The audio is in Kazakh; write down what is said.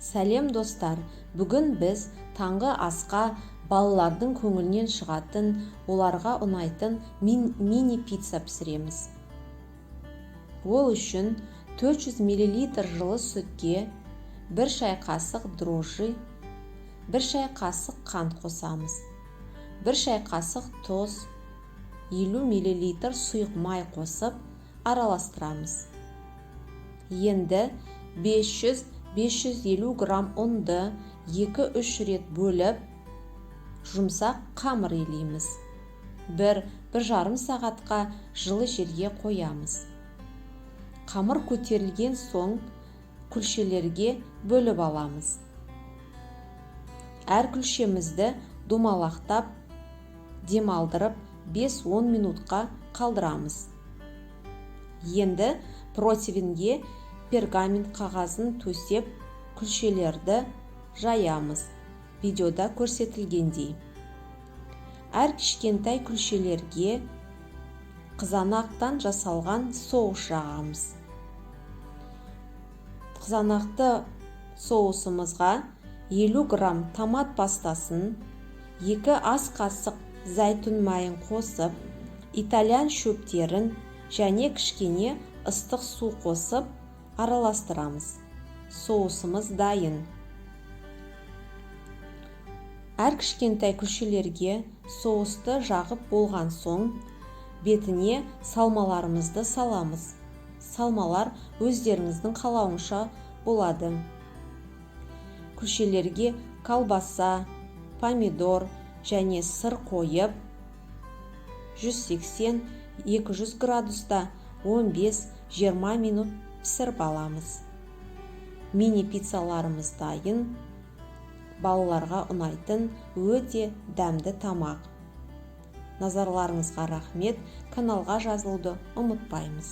Сәлем достар, бүгін біз таңғы асқа балалардың көңілінен шығатын, оларға ұнайтын мини пицца пісіреміз. Ол үшін 400 мл жылы сүтке 1 шай қасық дрожжи, 1 шай қасық қант қосамыз, 1 шай қасық тұз, 50 мл сұйық май қосып араластырамыз. Енді 500-550 грамм ұнды 2-3 рет бөліп, жұмсақ қамыр илейміз. 1-1,5 сағатқа жылы жерге қоямыз. Қамыр көтерілген соң күлшелерге бөліп аламыз. Әр күлшемізді домалақтап, демалдырып 5-10 минутқа қалдырамыз. Енді противенге пергамент қағазын төсеп, күлшелерді жаямыз. Видеода көрсетілгендей. Әр кішкентай күлшелерге қызанақтан жасалған соус жағамыз. Қызанақты соусымызға 50 грамм томат пастасын, 2 ас қасық зәйтүн майын қосып, итальян шөптерін және кішкене ыстық су қосып араластырамыз. Соусымыз дайын. Әр кішкентай күлшелерге соусты жағып болған соң, бетіне салмаларымызды саламыз. Салмалар өздеріңіздің қалауынша болады. Күлшелерге колбаса, помидор және сыр қойып, 180-200 градуста 15-20 минут пісіріп аламыз. Мини пиццаларымыз дайын. Балаларға ұнайтын өте дәмді тамақ. Назарларыңызға рахмет, каналға жазылуды ұмытпаймыз.